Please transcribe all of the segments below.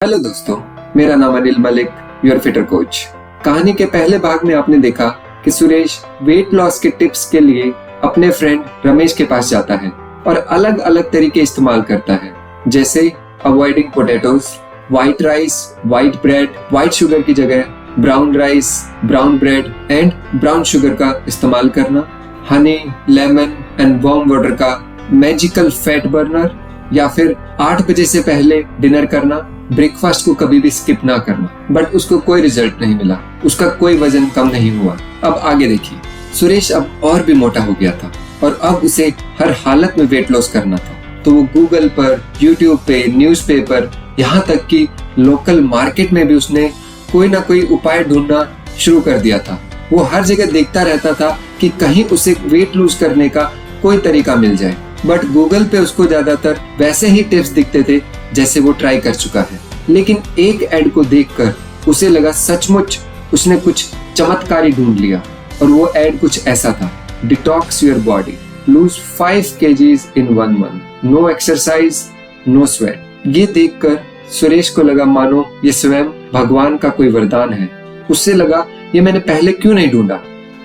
Hello दोस्तों, मेरा नाम Anil Malik, your fitter coach. कहानी के पहले भाग में आपने देखा कि सुरेश वेट लॉस के टिप्स के लिए अपने फ्रेंड रमेश के पास जाता है और अलग अलग तरीके इस्तेमाल करता है, जैसे avoiding potatoes, white rice, white bread, white sugar की जगह brown rice, brown bread and brown sugar का इस्तेमाल करना, Honey, lemon and warm water का मैजिकल फैट बर्नर, या फिर 8 बजे से पहले डिनर करना, ब्रेकफास्ट को कभी भी स्किप ना करना। बट उसको कोई रिजल्ट नहीं मिला, उसका कोई वजन कम नहीं हुआ। अब आगे देखिए, सुरेश अब और भी मोटा हो गया था और अब उसे हर हालत में वेट लॉस करना था। तो वो गूगल पर, यूट्यूब पे, न्यूज़पेपर, यहाँ तक कि लोकल मार्केट में भी उसने कोई ना कोई उपाय ढूंढना शुरू कर दिया था। वो हर जगह देखता रहता था कि कहीं उसे वेट लूज करने का कोई तरीका मिल जाए, बट गूगल पे उसको ज्यादातर वैसे ही टिप्स दिखते थे जैसे वो ट्राई कर चुका है। लेकिन एक एड को देखकर उसे लगा सचमुच उसने कुछ चमत्कारी ढूंढ लिया, और वो एड कुछ ऐसा था: detox your body, lose 5 kgs in 1 month, no exercise, no sweat. ये देखकर सुरेश को लगा मानो ये स्वयं भगवान का कोई वरदान है। उससे लगा ये मैंने पहले क्यों नहीं ढूंढा।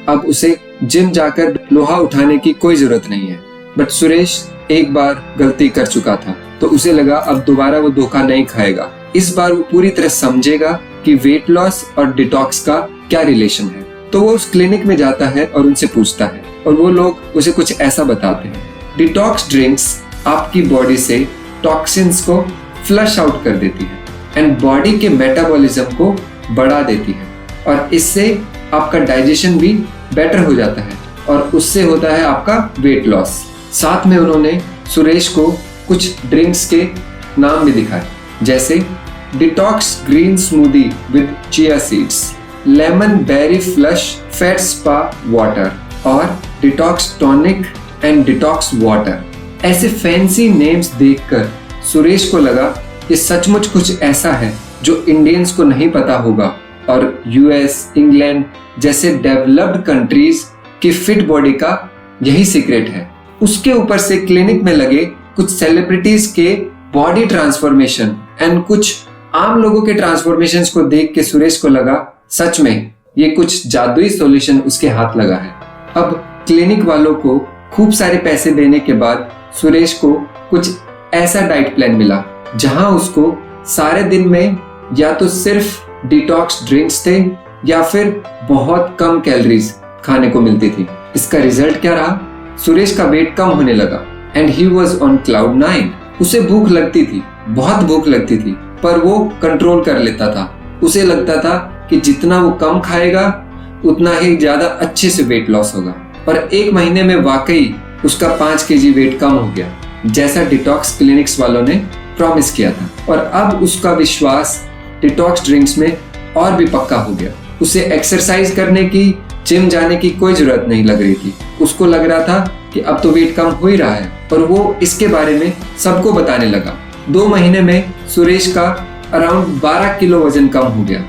अब उसे जिम जाकर लोहा उठाने की कोई जरूरत नहीं है। बट सुरेश एक बार गलती कर चुका था, तो उसे लगा अब दोबारा वो धोखा नहीं खाएगा। इस बार वो पूरी तरह समझेगा कि वेट लॉस और डिटॉक्स का क्या रिलेशन है। तो वो उस क्लिनिक में जाता है और उनसे पूछता है, और वो लोग उसे कुछ ऐसा बताते हैं: डिटॉक्स ड्रिंक्स आपकी बॉडी से टॉक्सिन्स को फ्लश आउट कर देती है एंड बॉडी के मेटाबॉलिज्म को बढ़ा देती है, और इससे आपका डाइजेशन भी बेटर हो जाता है और उससे होता है आपका वेट लॉस। साथ में उन्होंने सुरेश को कुछ ड्रिंक्स के नाम भी दिखाए, जैसे detox green smoothie with chia seeds, lemon berry flush fat spa water और detox tonic and detox water. ऐसे फैंसी नेम्स देखकर सुरेश को लगा ये सचमुच कुछ ऐसा है जो इंडियंस को नहीं पता होगा, और यूएस, इंग्लैंड जैसे डेवलप्ड कंट्रीज की फिट बॉडी का यही सीक्रेट है। उसके ऊपर से क्लिनिक में लगे कुछ सेलिब्रिटीज के बॉडी ट्रांसफॉर्मेशन एंड कुछ आम लोगों के ट्रांसफॉर्मेशंस को देख के सुरेश को लगा सच में ये कुछ जादुई सॉल्यूशन उसके हाथ लगा है। अब क्लिनिक वालों को खूब सारे पैसे देने के बाद सुरेश को कुछ ऐसा डाइट प्लान मिला जहां उसको सारे दिन में या तो सिर्फ डिटॉक्स ड्रिंक्स थे या फिर बहुत कम कैलोरीज खाने को मिलती थी। इसका रिजल्ट क्या रहा? सुरेश का वेट कम होने लगा and he was on cloud 9। उसे भूख लगती थी, बहुत भूख लगती थी, पर वो कंट्रोल कर लेता था। उसे लगता था कि जितना वो कम खाएगा उतना ही ज्यादा अच्छे से वेट लॉस होगा, और 1 महीने में वाकई उसका 5 kg वेट कम हो गया, जैसा डिटॉक्स क्लिनिक्स वालों ने प्रॉमिस किया था। और अब उसका विश्वास डिटॉक्स ड्रिंक्स में और भी पक्का हो गया। उसे एक्सरसाइज करने की, जिम जाने की कोई जरूरत नहीं लग रही थी। उसको लग रहा था कि अब तो वेट कम हो ही रहा है, और वो इसके बारे में सबको बताने लगा। 2 महीने में सुरेश का अराउंड 12 किलो वजन कम हो गया।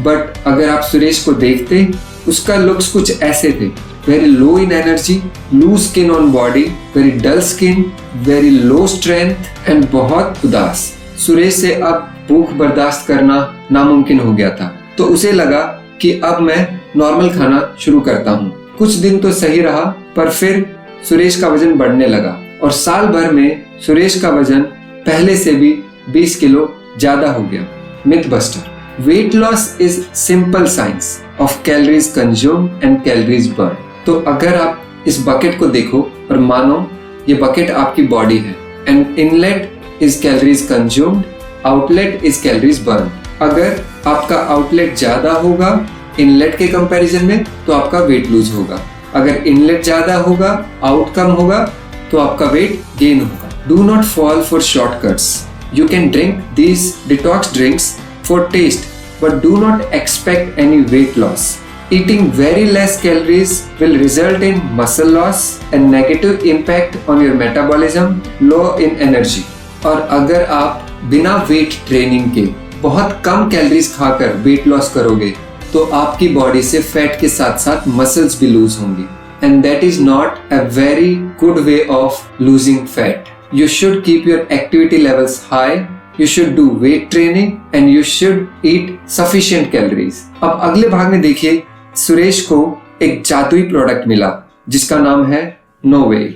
बट अगर आप सुरेश को देखते, उसका लुक्स कुछ ऐसे थे: very low in energy, loose skin on body, very dull skin, very low strength and बहुत उदास। सुरेश से अब भूख बर्दाश्त करना नामुमकिन हो गया था। तो उसे लगा कि अब मैं नॉर्मल खाना शुरू करता हूँ। कुछ दिन तो सही रहा, पर फिर सुरेश का वजन बढ़ने लगा, और साल भर में सुरेश का वजन पहले से भी 20 किलो ज्यादा हो गया। Myth buster: weight loss is simple science of calories consumed and calories burn. तो अगर आप इस बकेट को देखो और मानो ये बकेट आपकी बॉडी है, and inlet is calories consumed, outlet is calories burn. अगर आपका आउटलेट ज्यादा होगा इनलेट के कंपैरिजन में, तो आपका वेट लूज होगा। अगर इनलेट ज्यादा होगा, आउट कम होगा, तो आपका वेट गेन होगा। Do not fall for shortcuts. You can drink these detox drinks for taste, but do not expect any weight loss. Eating very less calories will result in muscle loss and negative impact on your metabolism, low in energy। और अगर आप बिना weight training के बहुत कम calories खाकर weight loss करोगे, तो आपकी बॉडी से फैट के साथ साथ मसल्स भी लूज होंगी, and that is not a very good way of losing fat. You should keep your activity levels high you should do weight training and you should eat sufficient calories. अब अगले भाग में देखिए सुरेश को एक जादुई प्रोडक्ट मिला जिसका नाम है नो वे।